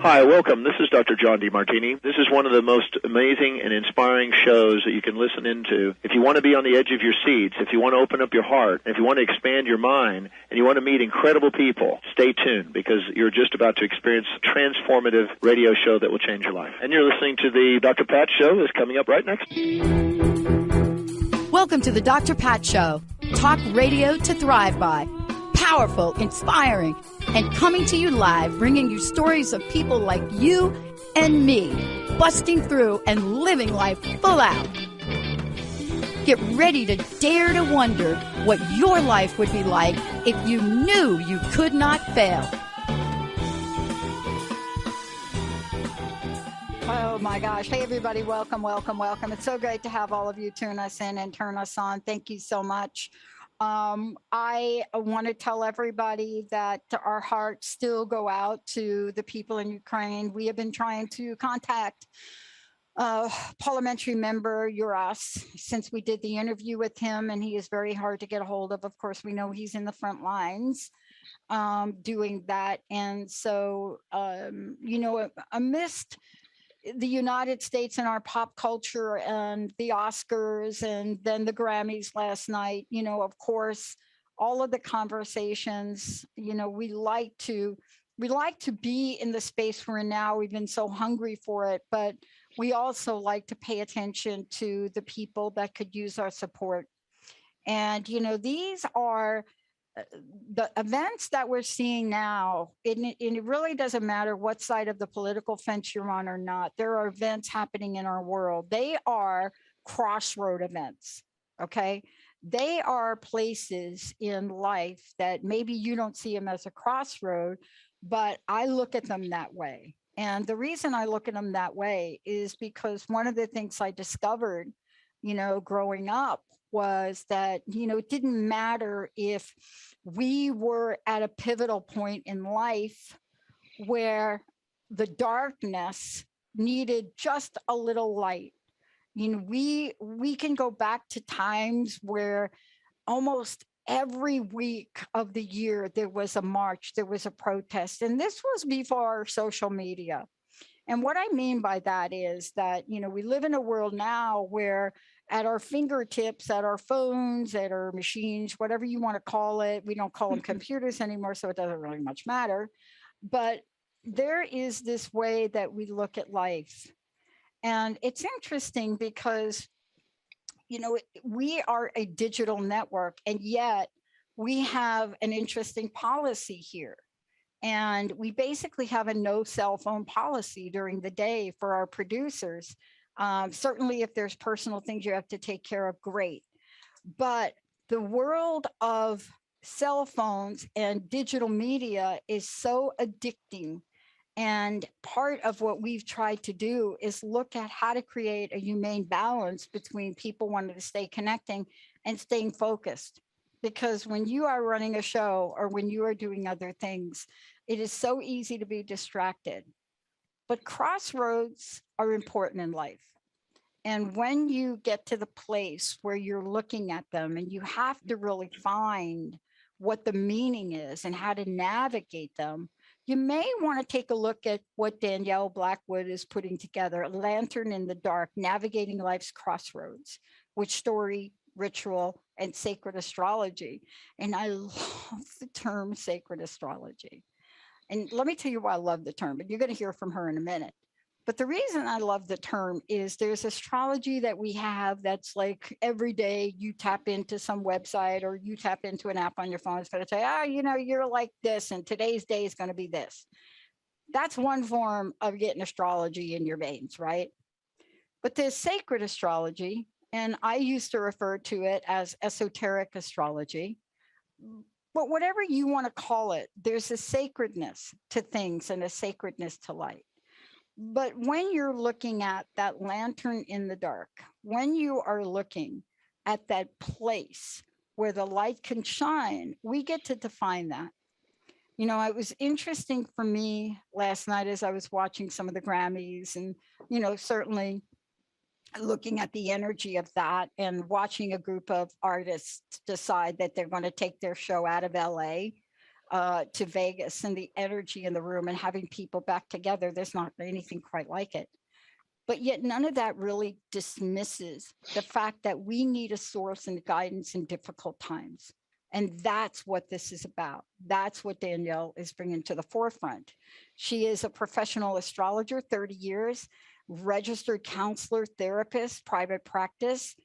Hi, welcome. This is Dr. John DeMartini. This is one of the most amazing and inspiring shows that you can listen into. If you want to be on the edge of your seats, if you want to open up your heart, if you want to expand your mind, and you want to meet incredible people, stay tuned because you're just about to experience a transformative radio show that will change your life. And you're listening to the Dr. Pat Show that's coming up right next. Welcome to the Dr. Pat Show. Talk radio to thrive by. Powerful, inspiring, and coming to you live, bringing you stories of people like you and me, busting through and living life full out. Get ready to dare to wonder what your life would be like if you knew you could not fail. Oh my gosh. Hey everybody, welcome, welcome, welcome. It's so great to have all of you tune us in and turn us on. Thank you so much. I want to tell everybody that our hearts still go out to the people in Ukraine. We have been trying to contact parliamentary member Uras since we did the interview with him, and he is very hard to get a hold of. Of course, we know he's in the front lines doing that. And so, amidst the United States and our pop culture and the Oscars and then the Grammys last night, of course, all of the conversations, we like to be in the space we're in now. We've been so hungry for it, but we also like to pay attention to the people that could use our support. And, these are the events that we're seeing now. It really doesn't matter what side of the political fence you're on or not. There are events happening in our world. They are crossroad events, okay? They are places in life that maybe you don't see them as a crossroad, but I look at them that way. And the reason I look at them that way is because one of the things I discovered, growing up was that, it didn't matter if we were at a pivotal point in life where the darkness needed just a little light. We can go back to times where almost every week of the year there was a march, there was a protest, and this was before social media. And what I mean by that is that, we live in a world now where at our fingertips, at our phones, at our machines, whatever you want to call it, we don't call them computers anymore, so it doesn't really much matter. But there is this way that we look at life. And it's interesting because, we are a digital network, and yet we have an interesting policy here. And we basically have a no cell phone policy during the day for our producers. Certainly, if there's personal things you have to take care of, great. But the world of cell phones and digital media is so addicting. And part of what we've tried to do is look at how to create a humane balance between people wanting to stay connecting and staying focused. Because when you are running a show or when you are doing other things, it is so easy to be distracted. But crossroads are important in life. And when you get to the place where you're looking at them and you have to really find what the meaning is and how to navigate them, you may want to take a look at what Danielle Blackwood is putting together, A Lantern in the Dark, Navigating Life's Crossroads, with story, ritual, and sacred astrology. And I love the term sacred astrology. And let me tell you why I love the term, but you're going to hear from her in a minute. But the reason I love the term is there's astrology that we have that's like every day you tap into some website or you tap into an app on your phone. It's going to say, you're like this and today's day is going to be this. That's one form of getting astrology in your veins, right? But there's sacred astrology, and I used to refer to it as esoteric astrology. But whatever you want to call it, there's a sacredness to things and a sacredness to light. But when you're looking at that lantern in the dark, when you are looking at that place where the light can shine, we get to define that. It was interesting for me last night as I was watching some of the Grammys and, certainly looking at the energy of that and watching a group of artists decide that they're going to take their show out of LA. to Vegas, and the energy in the room and having people back together. There's not anything quite like it. But yet none of that really dismisses the fact that we need a source and guidance in difficult times. And that's what this is about. That's what Danielle is bringing to the forefront. She is a professional astrologer, 30 years, registered counselor, therapist, private practice,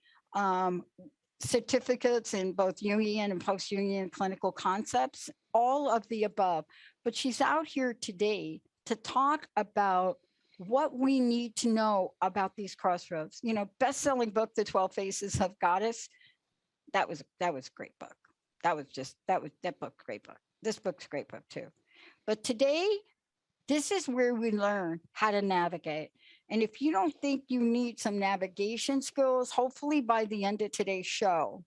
certificates in both Jungian and post-Jungian clinical concepts, all of the above. But she's out here today to talk about what we need to know about these crossroads. You know, best-selling book, The 12 Faces of Goddess. That was a great book. That book, great book. This book's a great book too. But today, this is where we learn how to navigate. And if you don't think you need some navigation skills, hopefully by the end of today's show,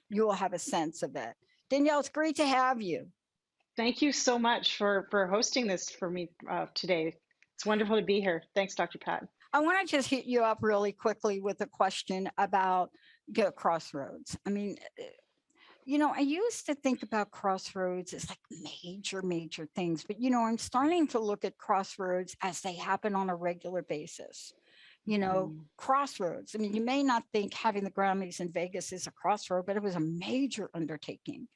you will have a sense of it. Danielle, it's great to have you. Thank you so much for hosting this for me today. It's wonderful to be here. Thanks, Dr. Pat. I want to just hit you up really quickly with a question about crossroads. I mean, you know, I used to think about crossroads as like major things, but, you know, I'm starting to look at crossroads as they happen on a regular basis. You know, crossroads. I mean, you may not think having the Grammys in Vegas is a crossroad, but it was a major undertaking.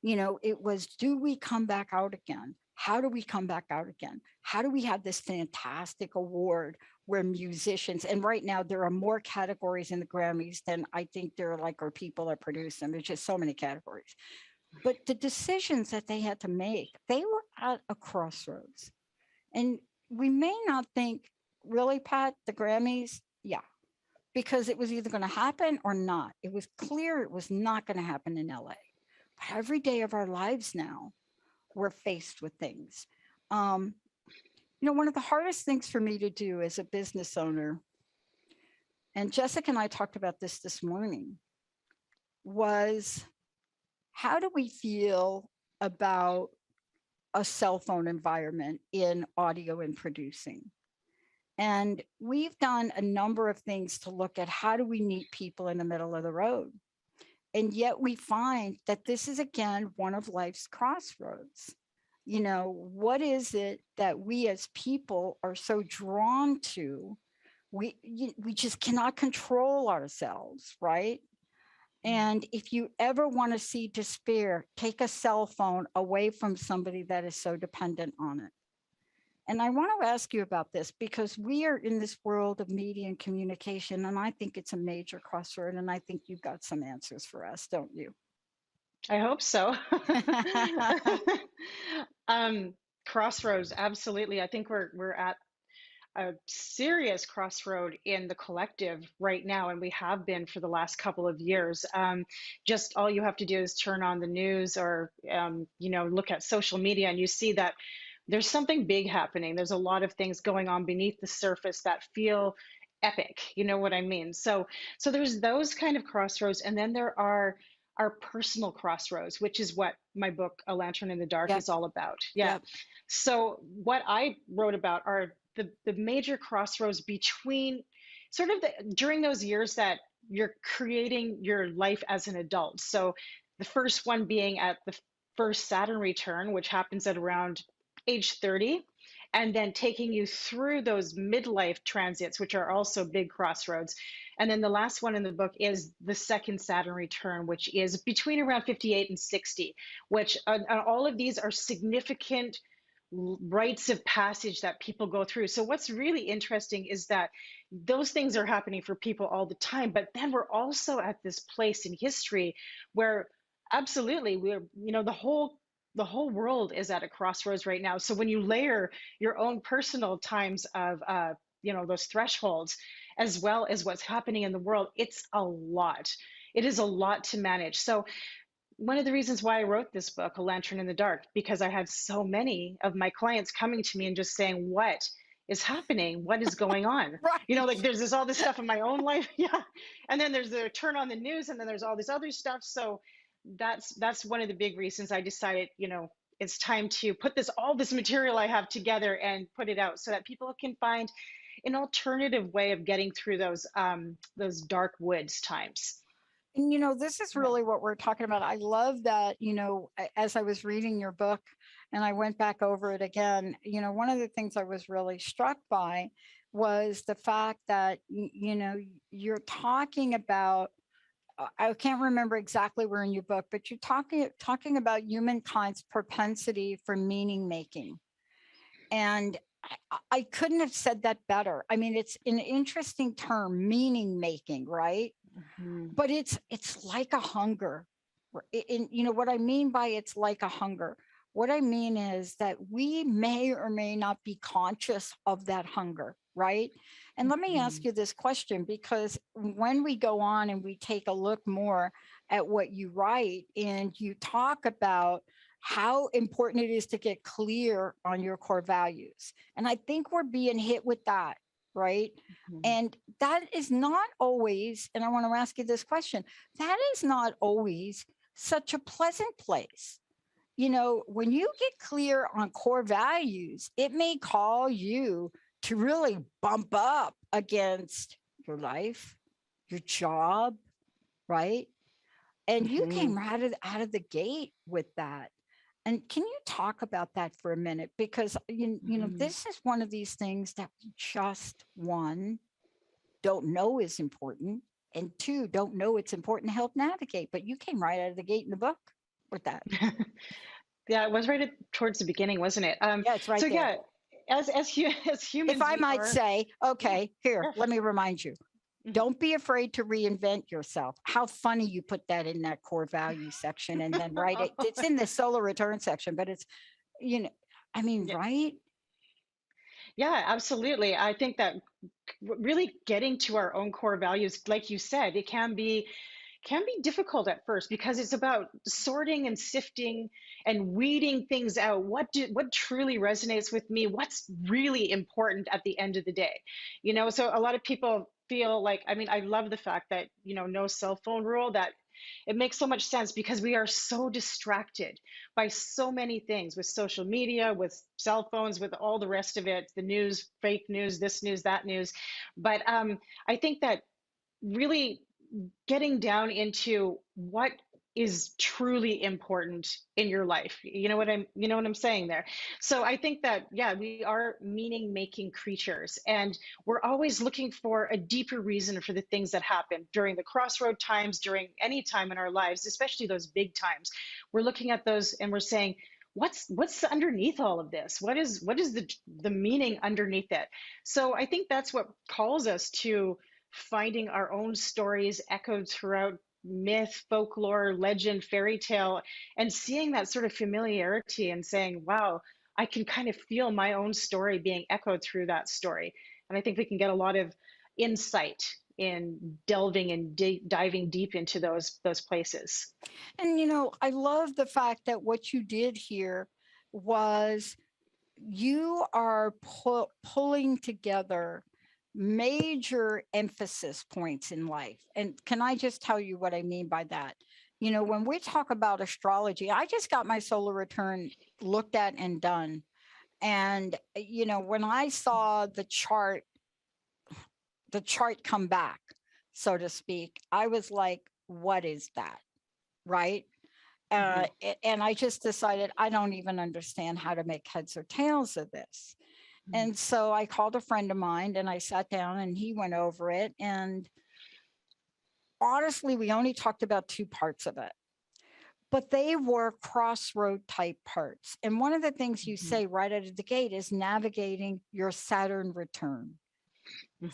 You know, it was, do we come back out again? How do we come back out again? How do we have this fantastic award where musicians, and right now there are more categories in the Grammys than I think there are like, or people that produce them. There's just so many categories. But the decisions that they had to make, they were at a crossroads. And we may not think, really, Pat, the Grammys? Yeah, because it was either going to happen or not. It was clear it was not going to happen in LA. But every day of our lives now, we're faced with things. You know, one of the hardest things for me to do as a business owner, and Jessica and I talked about this morning, was how do we feel about a cell phone environment in audio and producing? And we've done a number of things to look at how do we meet people in the middle of the road. And yet we find that this is, again, one of life's crossroads. You know, what is it that we as people are so drawn to? We just cannot control ourselves, right? And if you ever want to see despair, take a cell phone away from somebody that is so dependent on it. And I want to ask you about this because we are in this world of media and communication, and I think it's a major crossroad, and I think you've got some answers for us, don't you? I hope so. Crossroads, absolutely. I think we're at a serious crossroad in the collective right now, and we have been for the last couple of years. Just all you have to do is turn on the news or you know, look at social media, and you see that there's something big happening. There's a lot of things going on beneath the surface that feel epic. You know what I mean? So there's those kind of crossroads, and then there are our personal crossroads, which is what my book, A Lantern in the Dark, is all about. Yeah. So what I wrote about are the major crossroads between sort of during those years that you're creating your life as an adult. So the first one being at the first Saturn return, which happens at around age 30, and then taking you through those midlife transits, which are also big crossroads. And then the last one in the book is the second Saturn return, which is between around 58 and 60, which all of these are significant rites of passage that people go through. So what's really interesting is that those things are happening for people all the time, but then we're also at this place in history where absolutely we're, you know, the whole world is at a crossroads right now. So when you layer your own personal times of you know, those thresholds, as well as what's happening in the world, it's a lot. It is a lot to manage. So one of the reasons why I wrote this book, A Lantern in the Dark, because I had so many of my clients coming to me and just saying, what is happening? What is going on? Right. You know, like there's all this stuff in my own life. Yeah. And then there's the turn on the news, and then there's all this other stuff. So that's one of the big reasons I decided, you know, it's time to put all this material I have together and put it out so that people can find an alternative way of getting through those dark woods times. And, this is really what we're talking about. I love that, as I was reading your book and I went back over it again, one of the things I was really struck by was the fact that, you're talking about, I can't remember exactly where in your book, but you're talking about humankind's propensity for meaning making. And I couldn't have said that better. I mean, it's an interesting term, meaning making, right? But it's like a hunger. What I mean by it's like a hunger. What I mean is that we may or may not be conscious of that hunger, right? And let me ask you this question, because when we go on and we take a look more at what you write and you talk about how important it is to get clear on your core values. And I think we're being hit with that, right? And that is not always, and I want to ask you this question, that is not always such a pleasant place. When you get clear on core values, it may call you to really bump up against your life, your job, right? And you came right out of the gate with that. And can you talk about that for a minute? Because, this is one of these things that we just, one, don't know is important, and two, don't know it's important to help navigate. But you came right out of the gate in the book with that. Yeah, it was right towards the beginning, wasn't it? Yeah, it's right so there. Yeah, as humans, If I might say, okay, here, Sure. let me remind you. Don't be afraid to reinvent yourself. How funny you put that in that core value section and then write it. It's in the solar return section, but it's, right? Yeah, absolutely. I think that really getting to our own core values, like you said, it can be difficult at first because it's about sorting and sifting and weeding things out. What truly resonates with me? What's really important at the end of the day? So a lot of people feel like, I love the fact that, no cell phone rule, that it makes so much sense because we are so distracted by so many things with social media, with cell phones, with all the rest of it, the news, fake news, this news, that news. But I think that really getting down into what is truly important in your life. You know what I'm saying there. So I think that, yeah, we are meaning making creatures, and we're always looking for a deeper reason for the things that happen during the crossroad times, during any time in our lives, especially those big times. We're looking at those and we're saying, what's underneath all of this? What is the meaning underneath it? So I think that's what calls us to finding our own stories echoed throughout myth, folklore, legend, fairy tale, and seeing that sort of familiarity and saying, wow, I can kind of feel my own story being echoed through that story. And I think we can get a lot of insight in delving and diving deep into those places. And, I love the fact that what you did here was you are pulling together major emphasis points in life. And can I just tell you what I mean by that? When we talk about astrology, I just got my solar return looked at and done. And, when I saw the chart come back, so to speak, I was like, what is that? Right. And I just decided I don't even understand how to make heads or tails of this. And so I called a friend of mine and I sat down and he went over it. And honestly, we only talked about two parts of it, but they were crossroad type parts. And one of the things you say right out of the gate is navigating your Saturn return.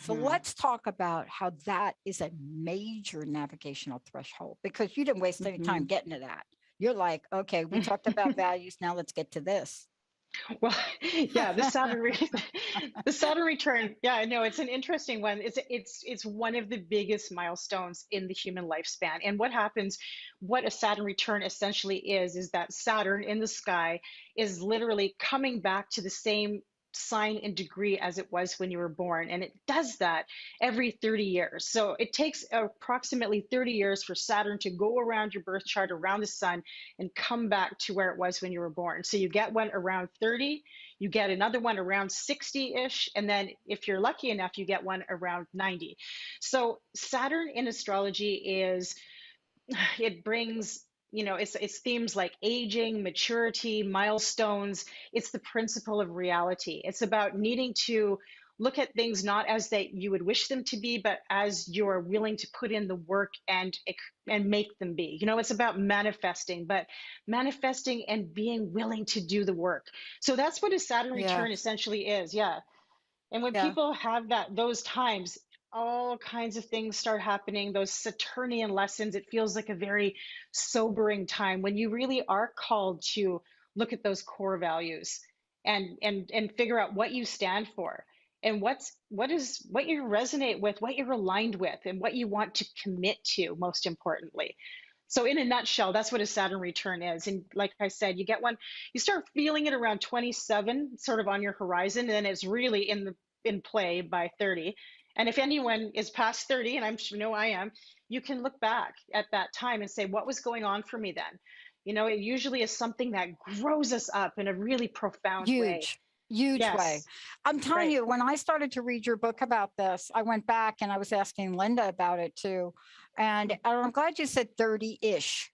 So let's talk about how that is a major navigational threshold, because you didn't waste any time getting to that. You're like, okay, we talked about values. Now let's get to this. Well, yeah, the Saturn return. Yeah, no, it's an interesting one. It's one of the biggest milestones in the human lifespan. And what a Saturn return essentially is that Saturn in the sky is literally coming back to the same sign and degree as it was when you were born. And it does that every 30 years. So it takes approximately 30 years for Saturn to go around your birth chart, around the sun, and come back to where it was when you were born. So you get one around 30, you get another one around 60-ish, and then if you're lucky enough, you get one around 90. So Saturn in astrology is it brings, it's themes like aging, maturity, milestones. It's the principle of reality. It's about needing to look at things not as that you would wish them to be, but as you're willing to put in the work and make them be. It's about manifesting, but manifesting and being willing to do the work. So that's what a Saturn return Yes. essentially is. Yeah. And when Yeah. people have those times, all kinds of things start happening, those Saturnian lessons. It feels like a very sobering time when you really are called to look at those core values and figure out what you stand for and what you resonate with, what you're aligned with, and what you want to commit to, most importantly. So in a nutshell, that's what a Saturn return is. And like I said, you get one, you start feeling it around 27, sort of on your horizon, and then it's really in play by 30. And if anyone is past 30, and I'm sure, I am, you can look back at that time and say, what was going on for me then? It usually is something that grows us up in a really profound way. Huge way. Yes, I'm telling right. you, when I started to read your book about this, I went back and I was asking Linda about it too. And I'm glad you said 30-ish,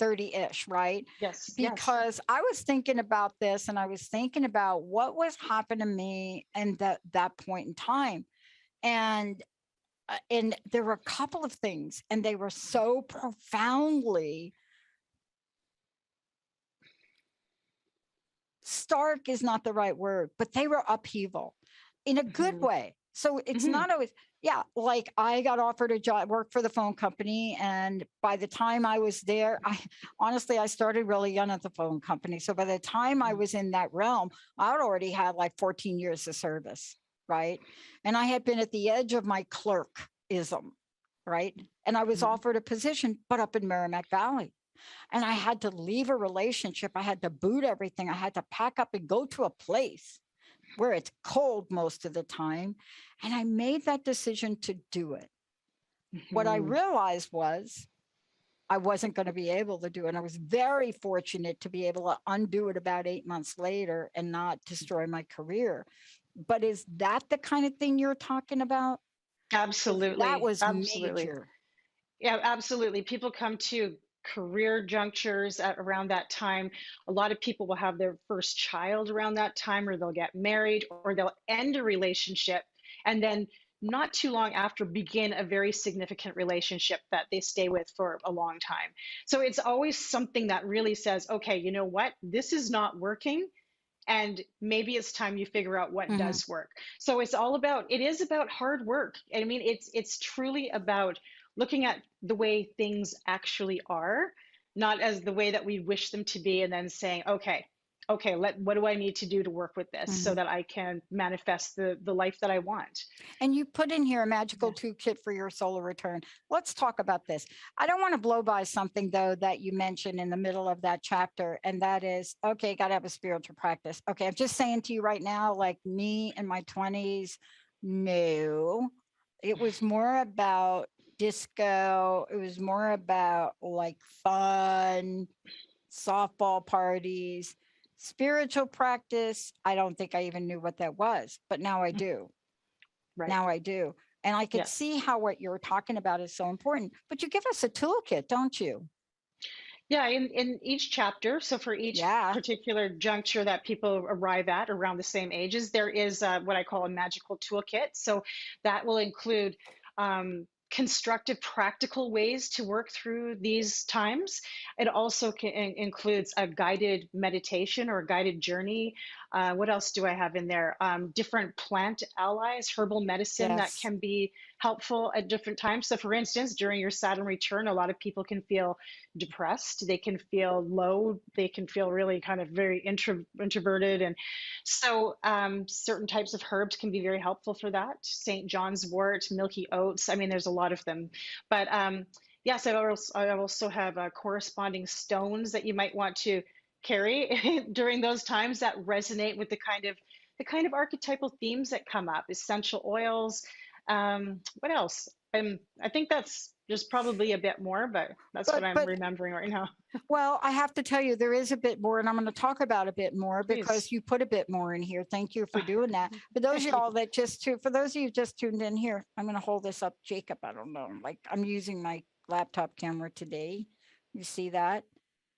30-ish, right? Yes, yes. Because I was thinking about this and I was thinking about what was happening to me in that point in time. And there were a couple of things, and they were so profoundly stark is not the right word, but they were upheaval in a good way. So it's not always, like I got offered a job, work for the phone company. And by the time I was there, I started really young at the phone company. So by the time I was in that realm, I already had like 14 years of service, right? And I had been at the edge of my clerkism, right? And I was offered a position, but up in Merrimack Valley. And I had to leave a relationship. I had to boot everything. I had to pack up and go to a place where it's cold most of the time. And I made that decision to do it. What I realized was I wasn't going to be able to do it. And I was very fortunate to be able to undo it about 8 months later and not destroy my career. But is that the kind of thing you're talking about? That Absolutely. was Absolutely. major. Yeah, absolutely. People come to career junctures at around that time. A lot of people will have their first child around that time, or they'll get married, or they'll end a relationship, and then not too long after begin a very significant relationship that they stay with for a long time. So it's always something that really says, okay, you know what? This is not working. And maybe it's time you figure out what Mhm. does work. So it is about hard work. I mean, it's truly about looking at the way things actually are, not as the way that we wish them to be, and then saying, okay, what do I need to do to work with this so Mhm. that I can manifest the life that I want? And you put in here a magical Yeah. toolkit for your solar return. Let's talk about this. I don't want to blow by something, though, that you mentioned in the middle of that chapter. And that is, okay, got to have a spiritual practice. Okay, I'm just saying to you right now, like me in my 20s, no. It was more about disco. It was more about like fun, softball parties. Spiritual practice, I don't think I even knew what that was, but now I do. Right. Now I do. And I could Yeah. see how what you're talking about is so important. But you give us a toolkit, don't you? Yeah, in each chapter, so for each Yeah. particular juncture that people arrive at around the same ages, there is what I call a magical toolkit. So that will include constructive, practical ways to work through these times. It also includes a guided meditation or a guided journey. What else do I have in there? Different plant allies, herbal medicine that Yes. can be helpful at different times. So, for instance, during your Saturn return, a lot of people can feel depressed, they can feel low, they can feel really kind of very introverted, and so certain types of herbs can be very helpful for that. St. John's wort, milky oats, I mean there's a lot of them, but yes, I also have corresponding stones that you might want to carry during those times that resonate with the kind of archetypal themes that come up, essential oils. What else? I think that's just probably a bit more, but that's what I'm But remembering right now. well, I have to tell you, there is a bit more, and I'm going to talk about a bit more because Please. you put a bit more in here. Thank you for doing that. For those of Thank you. y'all for those of you just tuned in here, I'm going to hold this up, Jacob. I don't know, like I'm using my laptop camera today. You see that,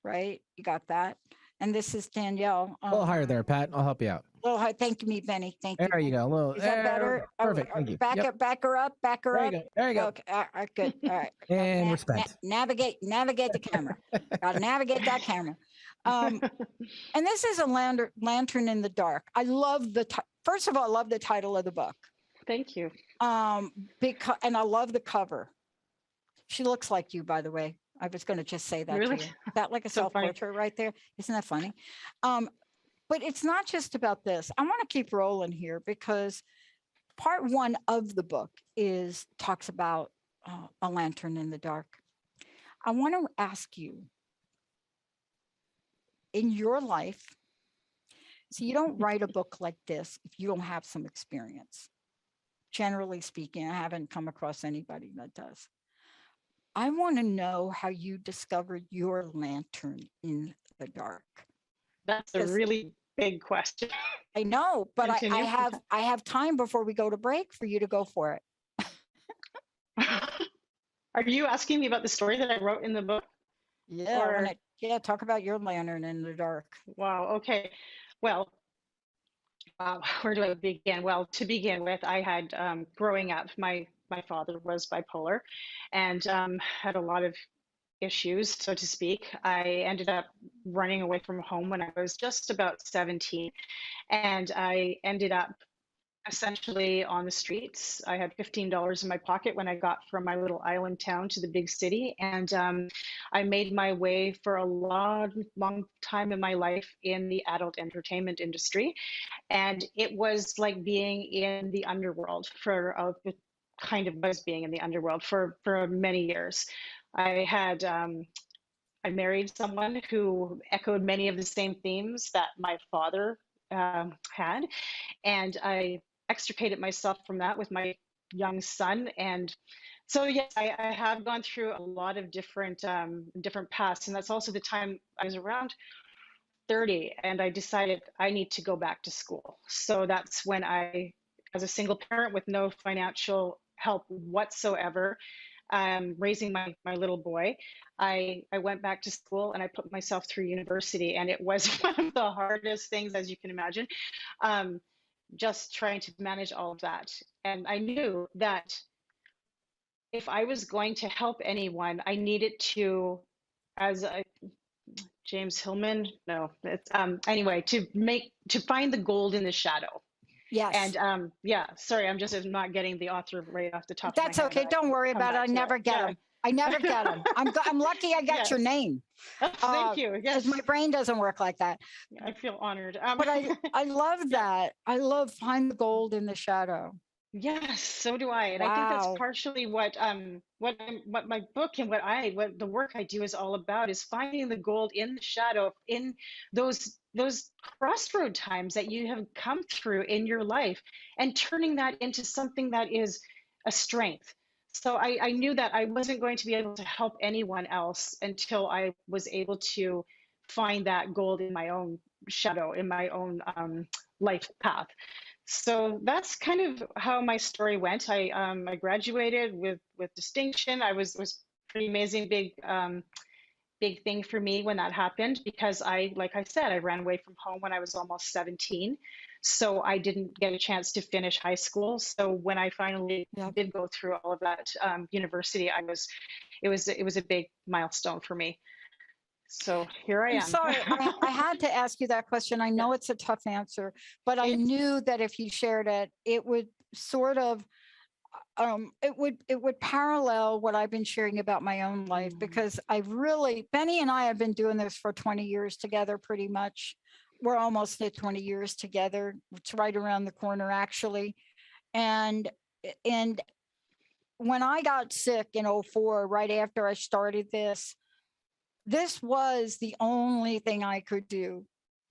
right? You got that. And this is Danielle. A little higher there, Pat. I'll help you out. Oh, hi. Thank me, Benny. Thank you. There you go. A little. Is that better? Perfect. Thank you. Back Yep. up, back her up, back her There you up. go. There you go. Okay, all right, good. All right. And respect. Navigate the camera. Got to navigate that camera. And this is a lantern in the dark. I love first of all, I love the title of the book. Thank you. Because, and I love the cover. She looks like you, by the way. I was going to just say that Really? to you. Is that like a So funny. self-portrait right there? Isn't that funny? But it's not just about this. I want to keep rolling here because part one of the book talks about a lantern in the dark. I want to ask you, in your life, so you don't write a book like this if you don't have some experience. Generally speaking, I haven't come across anybody that does. I want to know how you discovered your lantern in the dark. That's a really big question. I know, but Continue. I have time before we go to break for you to go for it. Are you asking me about the story that I wrote in the book? Yeah, talk about your lantern in the dark. Wow. Okay. Well, where do I begin? Well, to begin with, I had growing up, my father was bipolar and had a lot of issues, so to speak. I ended up running away from home when I was just about 17, and I ended up essentially on the streets. I had $15 in my pocket when I got from my little island town to the big city, and I made my way for a long time in my life in the adult entertainment industry, and it was like being in the underworld kind of was being in the underworld for many years. I married someone who echoed many of the same themes that my father had, and I extricated myself from that with my young son. And so yes, I have gone through a lot of different paths, and that's also the time I was around 30, and I decided I need to go back to school. So that's when I, as a single parent with no financial help whatsoever, raising my little boy, I went back to school and I put myself through university, and it was one of the hardest things, as you can imagine, just trying to manage all of that. And I knew that if I was going to help anyone, I needed to, James Hillman, no, it's anyway, to find the gold in the shadow. Yes. And sorry, I'm not getting the author right off the top That's of my head. okay. Don't worry about it. I never get them. I never get them. I'm lucky I got Yes. your name. Thank you. Yes. My brain doesn't work like that. I feel honored. But I love that. I love find the gold in the shadow. Yes, so do I. And I think that's partially what my book and what the work I do is all about, is finding the gold in the shadow, in those crossroad times that you have come through in your life, and turning that into something that is a strength. So I knew that I wasn't going to be able to help anyone else until I was able to find that gold in my own shadow, in my own life path. So that's kind of how my story went. I graduated with distinction. It was pretty amazing, big thing for me when that happened, because like I said, I ran away from home when I was almost 17. So I didn't get a chance to finish high school. So when I finally did go through all of that university, it was a big milestone for me. So here I am. I'm sorry, I had to ask you that question. I know it's a tough answer, but I knew that if you shared it, it would sort of, it would parallel what I've been sharing about my own life, because Benny and I have been doing this for 20 years together, pretty much. We're almost at 20 years together. It's right around the corner, actually. And when I got sick in 2004, right after I started this was the only thing I could do.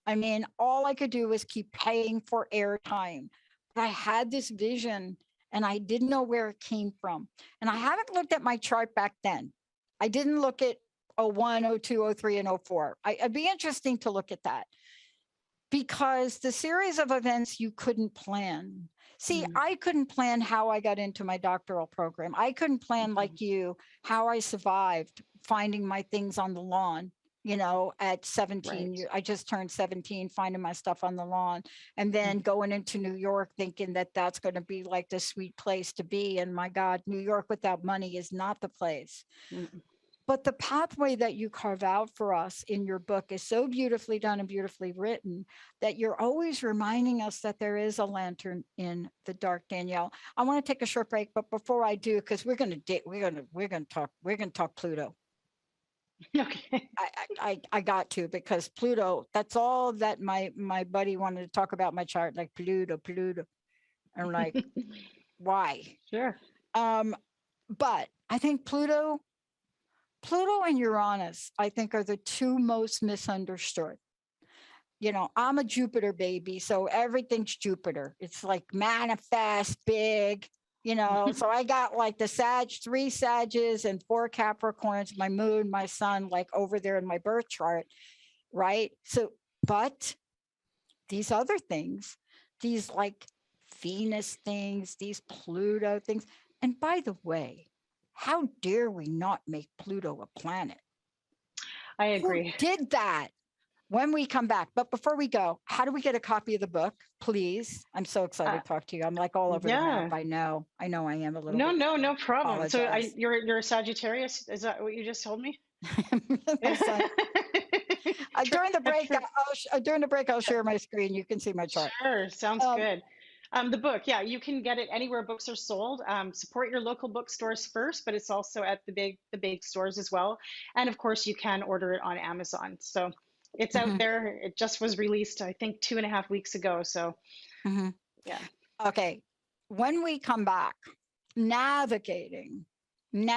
I mean, all I could do was keep paying for airtime. But I had this vision and I didn't know where it came from. And I haven't looked at my chart back then. I didn't look at 01, 02, 03, and 04. It'd be interesting to look at that. because the series of events you couldn't plan. See, I couldn't plan how I got into my doctoral program. I couldn't plan like you, how I survived finding my things on the lawn, at 17. Right. I just turned 17, finding my stuff on the lawn, and then going into New York thinking that that's going to be like the sweet place to be. And my God, New York without money is not the place. But the pathway that you carve out for us in your book is so beautifully done and beautifully written that you're always reminding us that there is a lantern in the dark, Danielle. I want to take a short break, but before I do, because we're going to talk Pluto. Okay. I got to, because Pluto, that's all that my buddy wanted to talk about my chart, like Pluto. I'm like, why? Sure. But I think Pluto and Uranus, I think, are the two most misunderstood. I'm a Jupiter baby, so everything's Jupiter. It's like manifest big, so I got like the three Sages and 4 Capricorns, my moon, my sun, like over there in my birth chart, right? So, but these other things, these like Venus things, these Pluto things, and by the way, how dare we not make Pluto a planet? I agree. Who did that? When we come back. But before we go, how do we get a copy of the book, please? I'm so excited to talk to you. I'm like all over the map. I know I am a little bit. No problem. So Apologize. you're a Sagittarius. Is that what you just told me? During the break, I'll share my screen. You can see my chart. Sure, sounds good. The book, yeah, you can get it anywhere books are sold. Support your local bookstores first, but it's also at the big stores as well. And of course, you can order it on Amazon. So it's out there. It just was released, I think, 2.5 weeks ago. So yeah. Okay. When we come back, navigating. And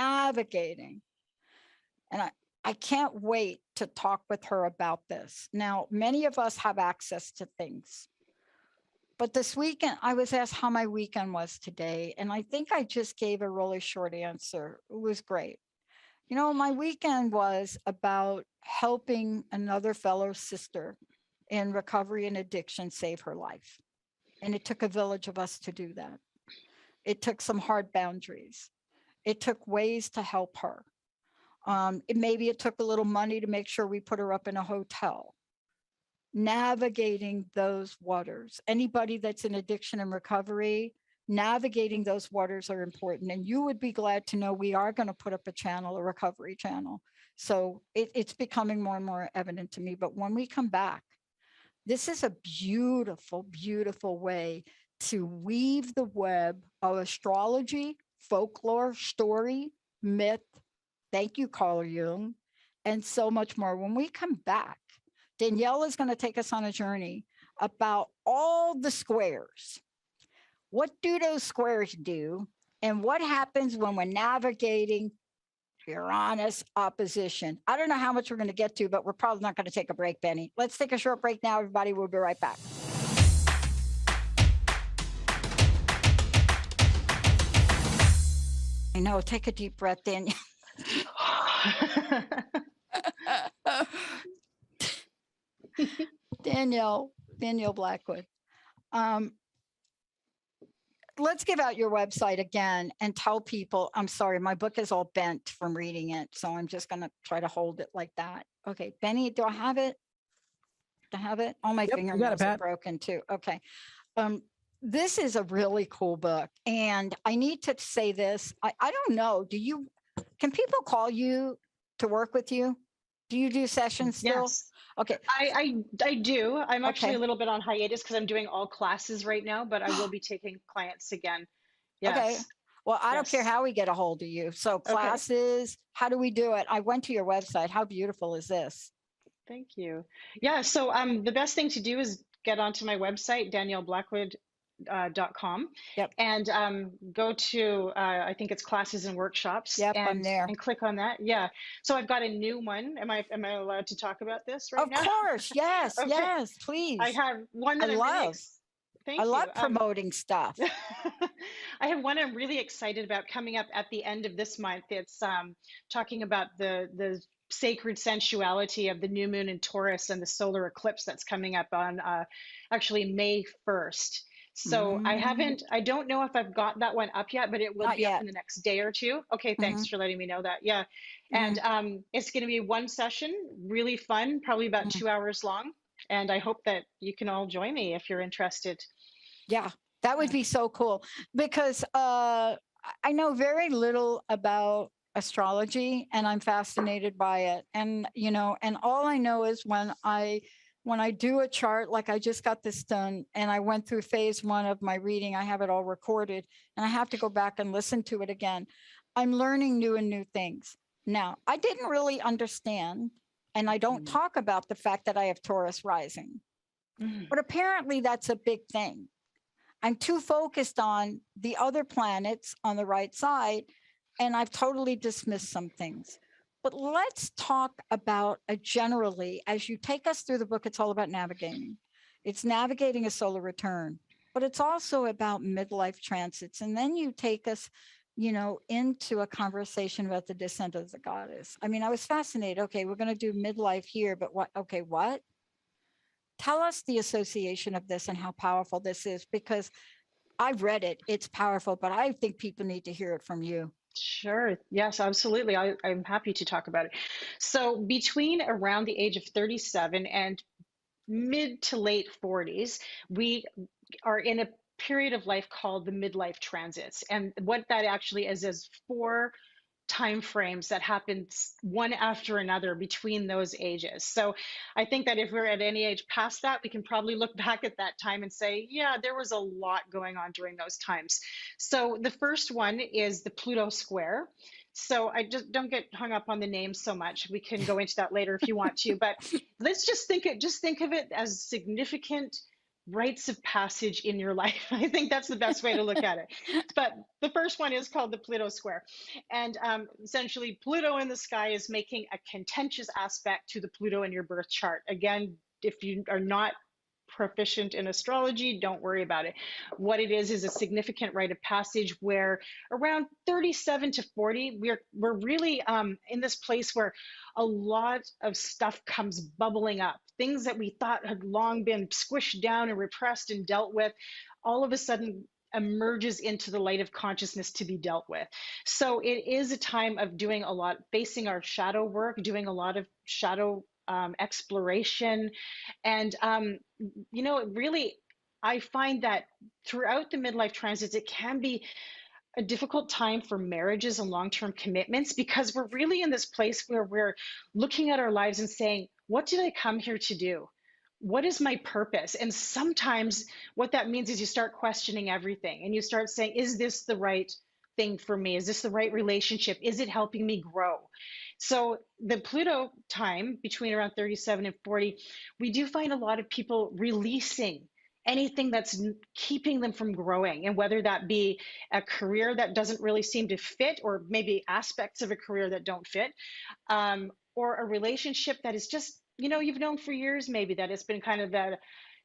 I can't wait to talk with her about this. Now, many of us have access to things. But this weekend, I was asked how my weekend was today. And I think I just gave a really short answer. It was great. My weekend was about helping another fellow sister in recovery and addiction save her life. And it took a village of us to do that. It took some hard boundaries. It took ways to help her. Maybe it took a little money to make sure we put her up in a hotel. Navigating those waters. Anybody that's in addiction and recovery, navigating those waters are important. And you would be glad to know we are going to put up a recovery channel. So it's becoming more and more evident to me. But when we come back, this is a beautiful, beautiful way to weave the web of astrology, folklore, story, myth. Thank you, Carl Jung, and so much more. When we come back, Danielle is going to take us on a journey about all the squares. What do those squares do? And what happens when we're navigating Uranus opposition? I don't know how much we're going to get to, but we're probably not going to take a break, Benny. Let's take a short break now, everybody. We'll be right back. I know. Take a deep breath, Danielle. Danielle Blackwood. Let's give out your website again and tell people, I'm sorry, my book is all bent from reading it. So I'm just going to try to hold it like that. Okay. Benny, do I have it? All my fingernails are broken too. Okay. This is a really cool book. And I need to say this. I don't know. Can people call you to work with you? Do you do sessions still? Yes. Okay. I do. I'm actually a little bit on hiatus because I'm doing all classes right now, but I will be taking clients again. Yes. Okay. Well, I don't care how we get a hold of you. So classes, how do we do it? I went to your website. How beautiful is this? Thank you. Yeah. So the best thing to do is get onto my website, danielleblackwood.com. Yep. And go to I think it's classes and workshops. Yep, I'm there. And click on that. Yeah. So I've got a new one. Am I allowed to talk about this right now? Of course. Yes. Okay. Yes, please. I have one that I love promoting stuff. I have one I'm really excited about coming up at the end of this month. It's talking about the sacred sensuality of the new moon in Taurus and the solar eclipse that's coming up on actually May 1st. So I don't know if I've got that one up yet, but it will Not be up yet. in the next day or two. Okay, thanks for letting me know that. Yeah. And it's going to be one session, really fun, probably about 2 hours long. And I hope that you can all join me if you're interested. Yeah, that would be so cool, because I know very little about astrology, and I'm fascinated by it. And, you know, and all I know is when I do a chart, like I just got this done and I went through phase 1 of my reading, I have it all recorded and I have to go back and listen to it again. I'm learning new things. Now, I didn't really understand, and I don't talk about the fact that I have Taurus rising, but apparently that's a big thing. I'm too focused on the other planets on the right side, and I've totally dismissed some things. But let's talk about generally, as you take us through the book, it's all about navigating. It's navigating a solar return, but it's also about midlife transits. And then you take us, you know, into a conversation about the descent of the goddess. I mean, I was fascinated. Okay, we're going to do midlife here, but what? Okay, what? Tell us the association of this and how powerful this is, because I've read it. It's powerful, but I think people need to hear it from you. Sure. Yes, absolutely. I'm happy to talk about it. So between around the age of 37 and mid to late 40s, we are in a period of life called the midlife transits. And what that actually is 4 time frames that happen one after another between those ages. So I think that if we're at any age past that, we can probably look back at that time and say, yeah, there was a lot going on during those times. So the first one is the Pluto square. So I just don't get hung up on the name so much. We can go into that later if you want to, but let's just think of it as significant rites of passage in your life. I think that's the best way to look at it. But the first one is called the Pluto square. And essentially, Pluto in the sky is making a contentious aspect to the Pluto in your birth chart. Again, if you are not proficient in astrology, don't worry about it. What it is a significant rite of passage where around 37 to 40, we're really in this place where a lot of stuff comes bubbling up. Things that we thought had long been squished down and repressed and dealt with, all of a sudden emerges into the light of consciousness to be dealt with. So it is a time of doing a lot, facing our shadow work, doing a lot of shadow exploration. And, you know, really, I find that throughout the midlife transits, it can be a difficult time for marriages and long-term commitments, because we're really in this place where we're looking at our lives and saying, what did I come here to do? What is my purpose? And sometimes what that means is you start questioning everything and you start saying, is this the right thing for me? Is this the right relationship? Is it helping me grow? So the Pluto time between around 37 and 40, we do find a lot of people releasing anything that's keeping them from growing, and whether that be a career that doesn't really seem to fit, or maybe aspects of a career that don't fit, or a relationship that is just, you know, you've known for years maybe that it's been kind of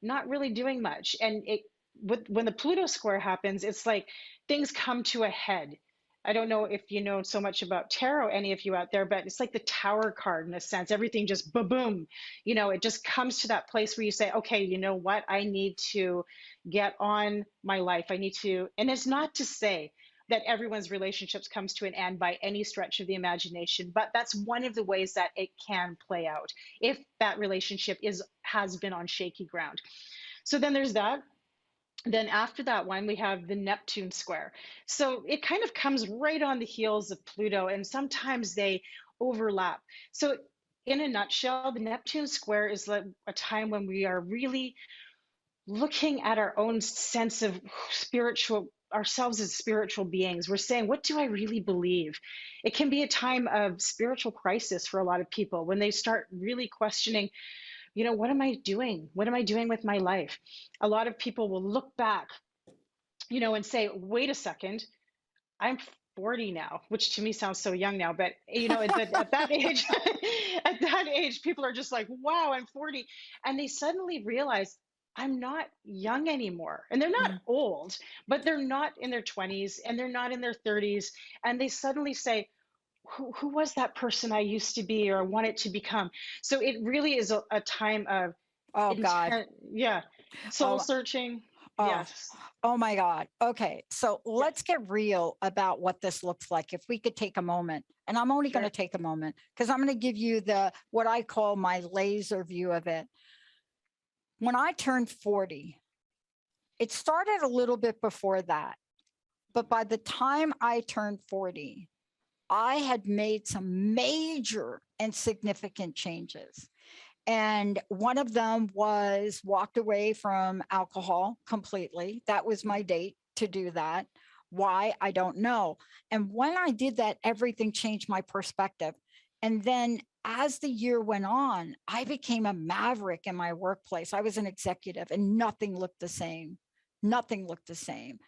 not really doing much. And when the Pluto square happens, it's like things come to a head. I don't know if you know so much about tarot, any of you out there, but it's like the Tower card in a sense. Everything just boom, you know, it just comes to that place where you say, okay, you know what? I need to get on my life. I need to, and it's not to say that everyone's relationships comes to an end by any stretch of the imagination, but that's one of the ways that it can play out if that relationship has been on shaky ground. So then there's that. Then after that one, we have the Neptune square. So it kind of comes right on the heels of Pluto, and sometimes they overlap. So in a nutshell, the Neptune square is like a time when we are really looking at our own sense of ourselves as spiritual beings. We're saying, what do I really believe? It can be a time of spiritual crisis for a lot of people when they start really questioning, you know, what am I doing? What am I doing with my life? A lot of people will look back, you know, and say, wait a second, I'm 40 now, which to me sounds so young now, but you know, at that age, at that age, people are just like, wow, I'm 40. And they suddenly realize I'm not young anymore. And they're not old, but they're not in their 20s and they're not in their 30s. And they suddenly say, who was that person I used to be or wanted to become? So it really is a time of Oh God. yeah, soul Oh, searching. oh, Yes. oh my God. Okay. So Yes. let's get real about what this looks like. If we could take a moment, and I'm only going to Sure. take a moment because I'm going to give you what I call my laser view of it. When I turned 40, it started a little bit before that. But by the time I turned 40, I had made some major and significant changes. And one of them was walked away from alcohol completely. That was my date to do that. Why? I don't know. And when I did that, everything changed my perspective. And then as the year went on, I became a maverick in my workplace. I was an executive and nothing looked the same. Nothing looked the same.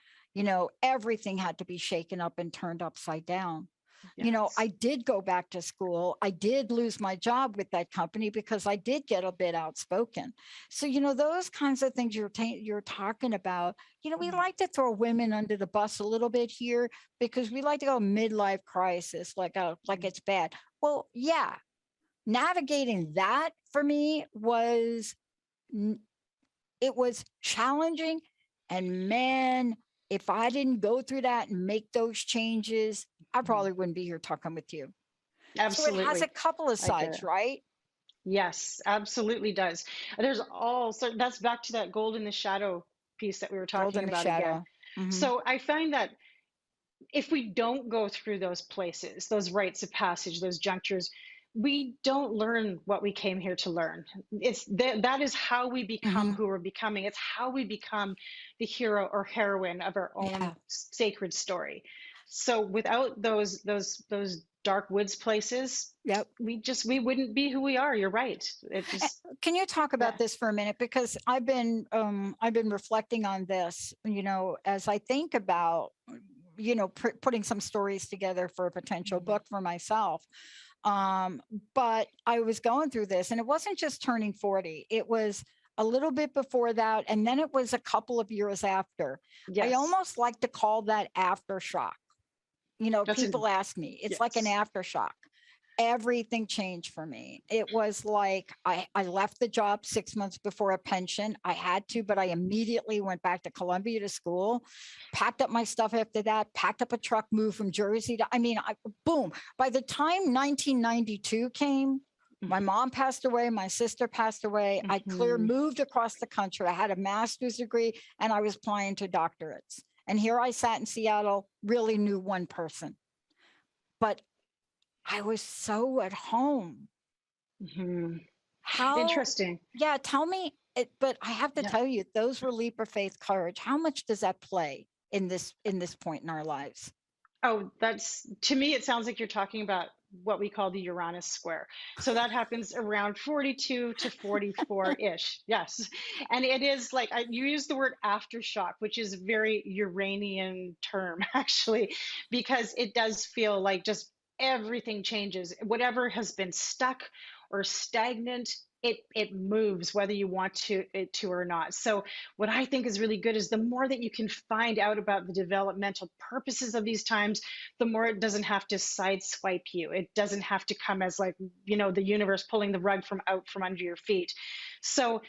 Everything had to be shaken up and turned upside down. Yes. I did go back to school. I did lose my job with that company because I did get a bit outspoken. So, those kinds of things you're talking about, we like to throw women under the bus a little bit here because we like to go midlife crisis, like it's bad. Well, yeah, navigating that for me it was challenging. And man, if I didn't go through that and make those changes, I probably wouldn't be here talking with you. So it has a Absolutely. couple of I get sides, it. right? Yes, absolutely does. There's all so that's back to that gold in the shadow piece that we were Gold talking in the about again. shadow. Hmm. So I find that if we don't go through those places, those rites of passage, those junctures, we don't learn what we came here to learn. That is how we become Hmm. who we're becoming. It's how we become the hero or heroine of our own Yeah. sacred story. So without those dark woods places, Yep. we wouldn't be who we are. You're right. It just Can you talk yeah. about this for a minute? Because I've been reflecting on this, as I think about, putting some stories together for a potential Mhm. book for myself. But I was going through this, and it wasn't just turning 40. It was a little bit before that, and then it was a couple of years after. I Yes. almost like to call that aftershock. That's a People ask me, it's like an yes. aftershock. Everything changed for me. It was like I left the job 6 months before a pension. I had to, but I immediately went back to Columbia to school, packed up my stuff after that, packed up a truck, moved from Jersey to, boom. By the time 1992 came, my mom passed away, my sister passed away. I Mhm. moved across the country. I had a master's degree and I was applying to doctorates. And here I sat in Seattle, really knew one person, but I was so at home. Mhm. How, Interesting. yeah, tell me it, but I have to Yeah. tell you, those were leap of faith courage. How much does that play in this point in our lives? Oh, that's to me, it sounds like you're talking about what we call the Uranus square. So that happens around 42 to 44-ish. Yes. And it is like you use the word aftershock, which is a very Uranian term, actually, because it does feel like just everything changes. Whatever has been stuck or stagnant, it moves whether you want it to or not. So what I think is really good is the more that you can find out about the developmental purposes of these times, the more it doesn't have to sideswipe you. It doesn't have to come as like, the universe pulling the rug from under your feet. So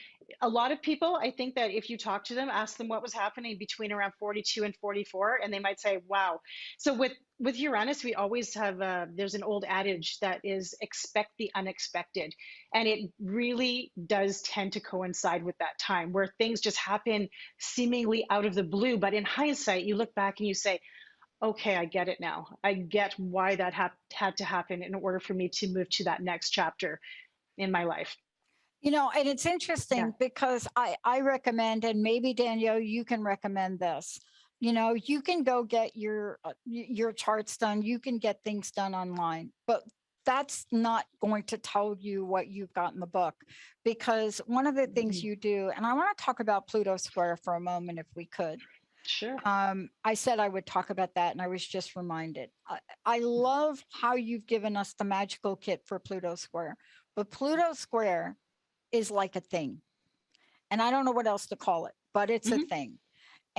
a lot of people, I think that if you talk to them, ask them what was happening between around 42 and 44, and they might say, wow. So with Uranus, we always have, there's an old adage that is expect the unexpected. And it really does tend to coincide with that time where things just happen seemingly out of the blue. But in hindsight, you look back and you say, okay, I get it now. I get why that had to happen in order for me to move to that next chapter in my life. And it's Yeah. interesting because I recommend, and maybe Danielle, you can recommend this. You can go get your charts done. You can get things done online, but that's not going to tell you what you've got in the book, because one of the things Mhm. you do, and I want to talk about Pluto Square for a moment, if we could. Sure. I said I would talk about that, and I was just reminded. I love how you've given us the magical kit for Pluto Square, but Pluto Square is like a thing. And I don't know what else to call it, but it's a Hmm. thing.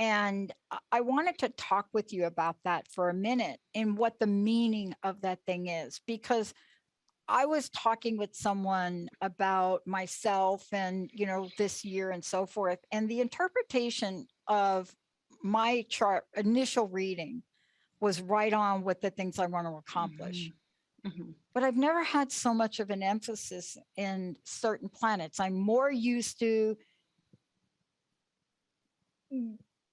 And I wanted to talk with you about that for a minute and what the meaning of that thing is, because I was talking with someone about myself and, this year and so forth. And the interpretation of my chart, initial reading, was right on with the things I want to accomplish. But I've never had so much of an emphasis in certain planets. I'm more used to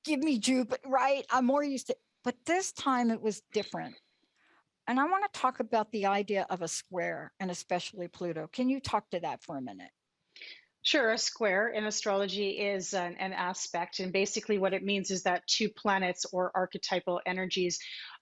give me Jupiter, right? I'm more used to, but this time it was different. And I want to talk about the idea of a square, and especially Pluto. Can you talk to that for a minute? Sure. A square in astrology is an aspect. And basically, what it means is that two planets or archetypal energies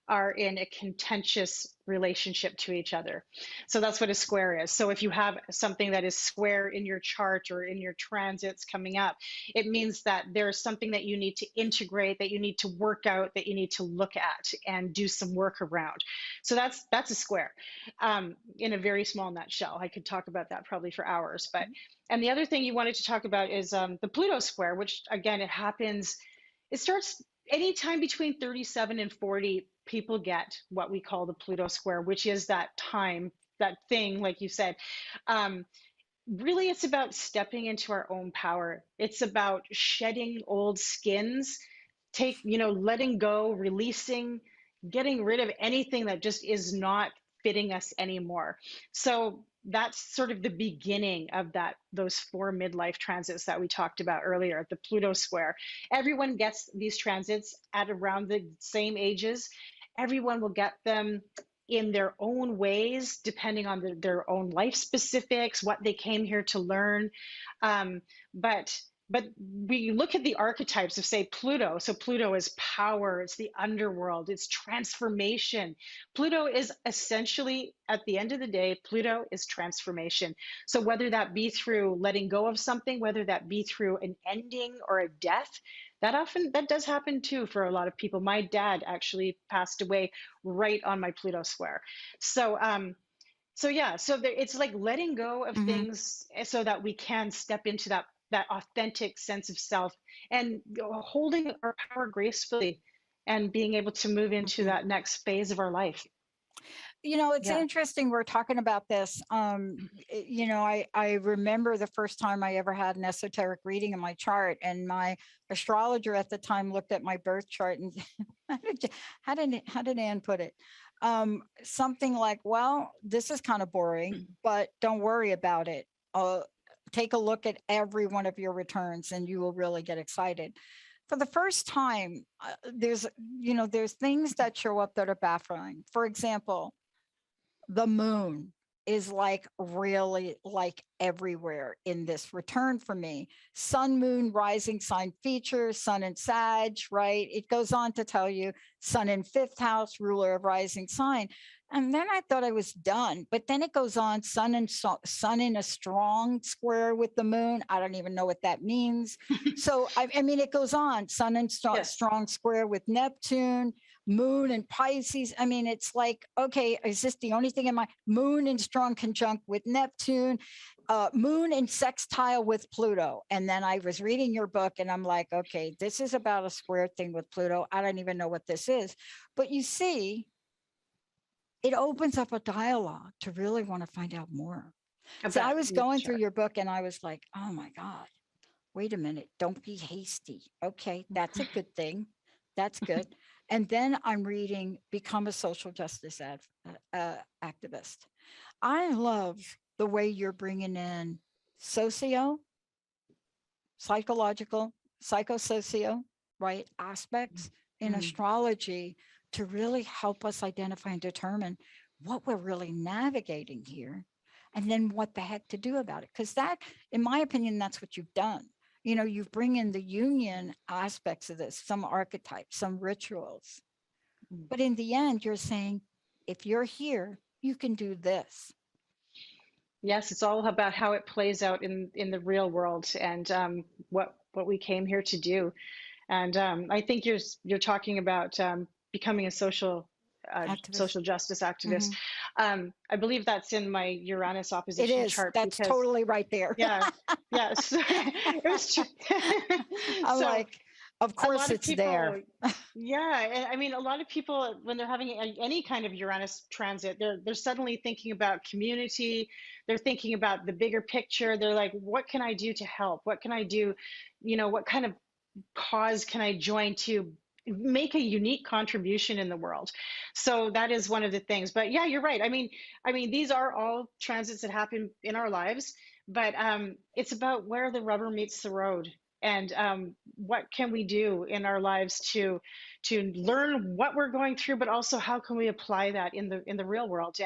are in a contentious relationship to each other. So that's what a square is. So if you have something that is square in your chart or in your transits coming up, it means that there's something that you need to integrate, that you need to work out, that you need to look at and do some work around. So that's a square in a very small nutshell. I could talk about that probably for hours. But and the other thing you wanted to talk about is the Pluto square, which again, it starts anytime between 37 and 40. People get what we call the Pluto square, which is that time, that thing, like you said. Really, it's about stepping into our own power. It's about shedding old skins, letting go, releasing, getting rid of anything that just is not fitting us anymore. So that's sort of the beginning of those 4 midlife transits that we talked about earlier, the Pluto square. Everyone gets these transits at around the same ages. Everyone will get them in their own ways, depending on their own life specifics, what they came here to learn. But we look at the archetypes of, say, Pluto. So Pluto is power, it's the underworld, it's transformation. Pluto is essentially, at the end of the day, Pluto is transformation. So whether that be through letting go of something, whether that be through an ending or a death, that does happen too for a lot of people. My dad actually passed away right on my Pluto square. So it's like letting go of things so that we can step into that authentic sense of self and holding our power gracefully and being able to move into that next phase of our life. It's interesting we're talking about this. I remember the first time I ever had an esoteric reading in my chart, and my astrologer at the time looked at my birth chart and how did Anne put it? Something like, well, this is kind of boring, but don't worry about it. Take a look at every one of your returns and you will really get excited. For the first time, there's things that show up that are baffling. For example, the moon is like really like everywhere in this return for me. Sun, moon, rising sign features, sun in Sag, right? It goes on to tell you sun in 5th house, ruler of rising sign. And then I thought I was done, but then it goes on sun in a strong square with the moon. I don't even know what that means. So, I mean, it goes on sun in strong square with Neptune, moon and Pisces. I mean, it's like, okay, is this the only thing in my moon in strong conjunct with Neptune, moon in sextile with Pluto? And then I was reading your book and I'm like, okay, this is about a square thing with Pluto. I don't even know what this is. But you see, it opens up a dialogue to really want to find out more. So I was going through your book and I was like, oh my God, wait a minute. Don't be hasty. Okay, that's a good thing. That's good. And then I'm reading Become a Social Justice Activist. I love the way you're bringing in psychological, psychosocio, right, aspects in astrology to really help us identify and determine what we're really navigating here, and then what the heck to do about it. Because that, in my opinion, that's what you've done. You bring in the union aspects of this, some archetypes, some rituals. But in the end, you're saying, if you're here, you can do this. Yes, it's all about how it plays out in the real world and what we came here to do. And I think you're talking about becoming a social justice activist. I believe that's in my Uranus opposition chart. That's totally right there. Yeah. Yes. It was true. I'm like, Of A course lot of it's there. people, yeah, and I mean, a lot of people when they're having any kind of Uranus transit, they're suddenly thinking about community. They're thinking about the bigger picture. They're like, what can I do to help? What can I do? What kind of cause can I join to make a unique contribution in the world? So that is one of the things. But yeah, you're right. I mean, these are all transits that happen in our lives, but it's about where the rubber meets the road, and what can we do in our lives to learn what we're going through, but also how can we apply that in the real world,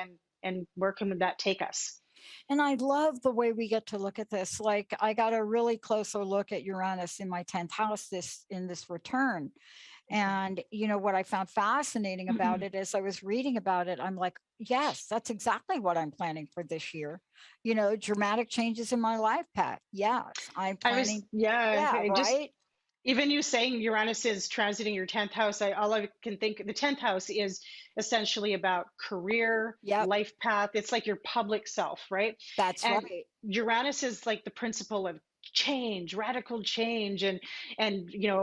and where can that take us? And I love the way we get to look at this. Like I got a really closer look at Uranus in my 10th house this return. And what I found fascinating about it is I was reading about it. I'm like, yes, that's exactly what I'm planning for this year. Dramatic changes in my life, Pat. Yes, I'm I was, planning. yeah, Yeah, just right. even you saying Uranus is transiting your 10th house, all I can think the 10th house is essentially about career, Yep, life path. It's like your public self, right? that's And right. Uranus is like the principle of change, radical change, and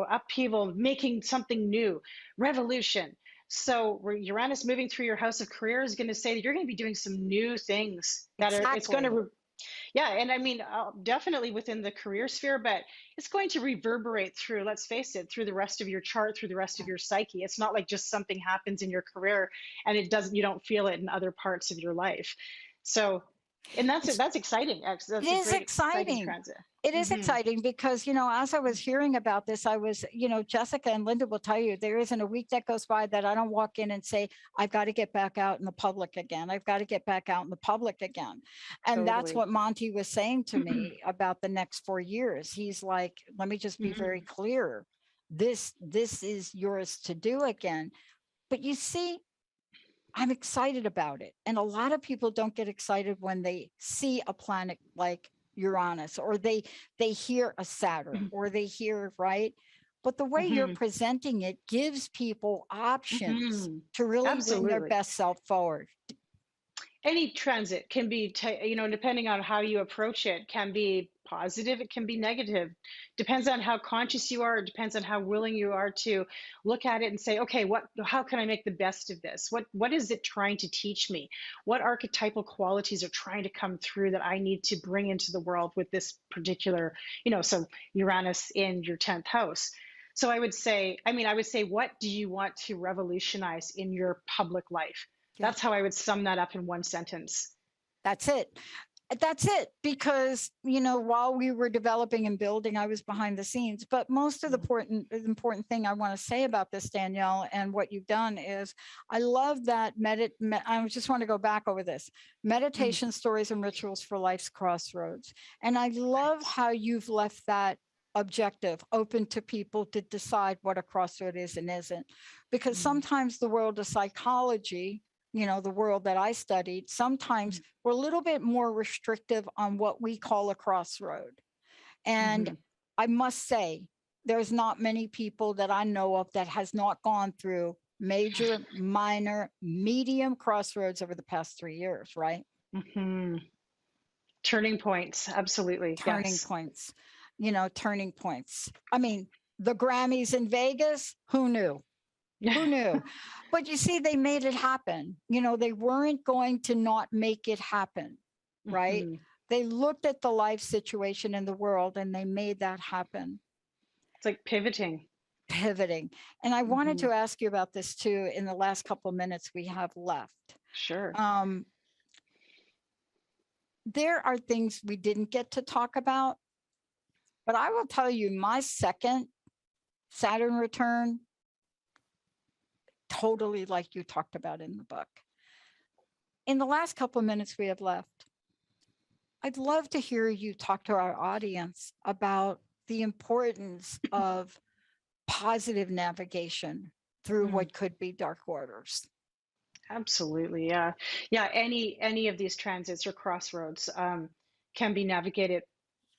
upheaval, making something new, revolution. So Uranus moving through your house of career is going to say that you're going to be doing some new things that are, it's going Exactly. to, yeah, and I mean, definitely within the career sphere, but it's going to reverberate through, let's face it, through the rest of your chart, through the rest of your psyche. It's not like just something happens in your career and you don't feel it in other parts of your life. So, and It's that's exciting. It That's a is great, exciting exciting. transit. It is Hmm. exciting because, as I was hearing about this, I was, Jessica and Linda will tell you, there isn't a week that goes by that I don't walk in and say, I've got to get back out in the public again. I've got to get back out in the public again. And that's Totally. what Monty was saying to me about the next 4 years. He's like, let me just be very Mhm. clear. This is yours to do again. But you see, I'm excited about it. And a lot of people don't get excited when they see a planet like Uranus, or they hear a Saturn, or they hear, right? But the way you're Mhm. presenting it gives people options Mhm. to really bring their Absolutely. best self forward. Any transit can be, depending on how you approach it, can be positive, it can be negative. Depends on how conscious you are, it depends on how willing you are to look at it and say, okay, how can I make the best of this? What is it trying to teach me? What archetypal qualities are trying to come through that I need to bring into the world with this particular, so Uranus in your 10th house. So I would say, what do you want to revolutionize in your public life? Yeah, That's how I would sum that up in one sentence. that's it. That's it. Because, while we were developing and building, I was behind the scenes. But most of the important thing I want to say about this, Danielle, and what you've done is I love that I just want to go back over this Mm. meditation, stories, and rituals for life's crossroads. And I love Right. how you've left that objective open to people to decide what a crossroad is and isn't. Because Mm. sometimes the world of psychology, the world that I studied, sometimes Mm. we're a little bit more restrictive on what we call a crossroad. And Mhm. I must say, there's not many people that I know of that has not gone through major, minor, medium crossroads over the past 3 years, right? Mhm. Turning points. Absolutely. Turning Yes. points, turning points. I mean, the Grammys in Vegas, who knew? Who knew? But you see, they made it happen. They weren't going to not make it happen, right? Mhm. They looked at the life situation in the world and they made that happen, It's like pivoting. pivoting. And I wanted Mhm. to ask you about this too in the last couple of minutes we have left. Sure. Um, there are things we didn't get to talk about, but I will tell you my second Saturn return, totally like you talked about in the book. In the last couple of minutes we have left, I'd love to hear you talk to our audience about the importance of positive navigation through Mm. what could be dark waters. Absolutely. Yeah. Yeah. Any of these transits or crossroads can be navigated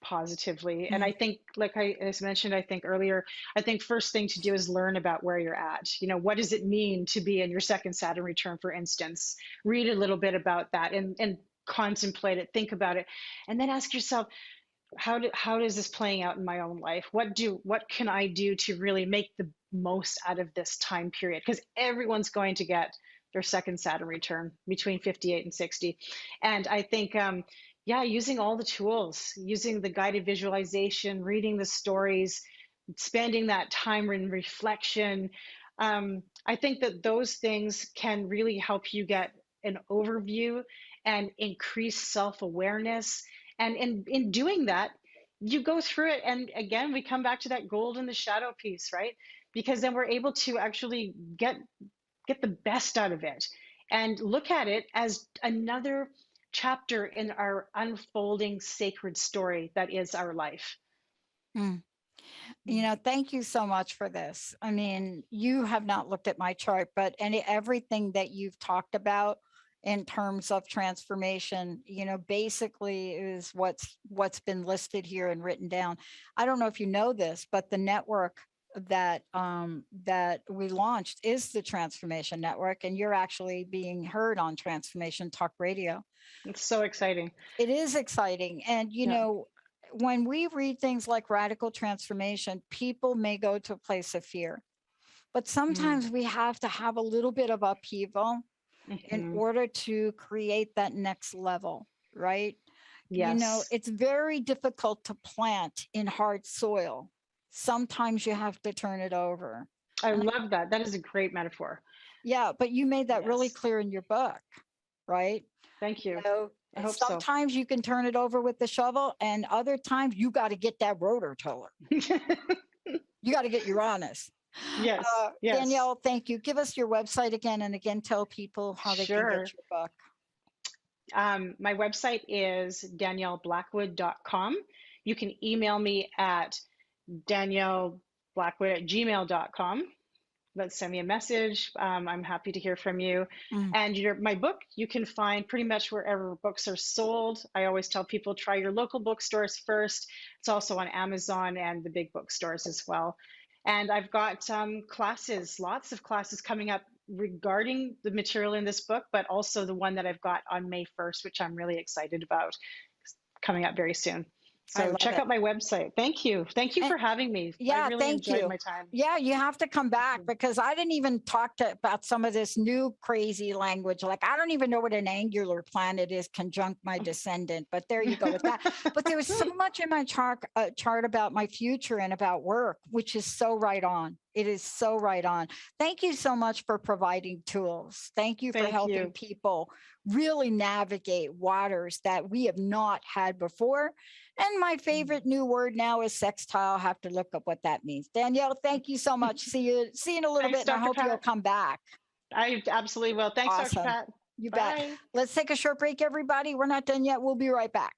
positively. And Mm, I think, like I as mentioned, I think earlier, I think first thing to do is learn about where you're at. What does it mean to be in your second Saturn return, for instance? Read a little bit about that and contemplate it, think about it, and then ask yourself, how is this playing out in my own life? What can I do to really make the most out of this time period? Because everyone's going to get their second Saturn return between 58 and 60. And I think, yeah, using all the tools, using the guided visualization, reading the stories, spending that time in reflection. I think that those things can really help you get an overview and increase self-awareness. And in doing that, you go through it. And again, we come back to that gold in the shadow piece, right? Because then we're able to actually get the best out of it and look at it as another chapter in our unfolding sacred story that is our life. You know, thank you so much for this. I mean, you have not looked at my chart, but everything that you've talked about in terms of transformation, you know, basically is what's been listed here and written down. I don't know if you know this, but the network that we launched is the Transformation Network, and you're actually being heard on Transformation Talk Radio. It's so exciting. It is exciting. And, you know, when we read things like radical transformation, people may go to a place of fear, but sometimes we have to have a little bit of upheaval in order to create that next level, right? Yes. You know, it's very difficult to plant in hard soil. Sometimes you have to turn it over. I love that. That is a great metaphor. Yeah, but you made that really clear in your book, right? Thank you. You know, I hope sometimes you can turn it over with the shovel, and other times you got to get that rotor tiller. You got to get Uranus. Yes, yes. Danielle, thank you. Give us your website again, and again, tell people how they can get your book. My website is danielleblackwood.com. You can email me at danielleblackwood@gmail.com. Let's send me a message. I'm happy to hear from you. And my book, you can find pretty much wherever books are sold. I always tell people, try your local bookstores first. It's also on Amazon and the big bookstores as well. And I've got classes, lots of classes coming up regarding the material in this book, but also the one that I've got on May 1st, which I'm really excited about, coming up very soon. So check out my website. Thank you. Thank you for having me. Yeah, I really enjoyed my time. Yeah, you have to come back, because I didn't even talk about some of this new crazy language. Like, I don't even know what an angular planet is conjunct my descendant, but there you go with that. But there was so much in my chart about my future and about work, which is so right on. It is so right on. Thank you so much for providing tools. Thank you for helping people really navigate waters that we have not had before. And my favorite new word now is sextile. I'll have to look up what that means. Danielle, thank you so much. See you in a little bit, and I hope you'll come back. I absolutely will. Thanks, awesome. Dr. Pat. You Bye. bet. Let's take a short break, everybody. We're not done yet. We'll be right back.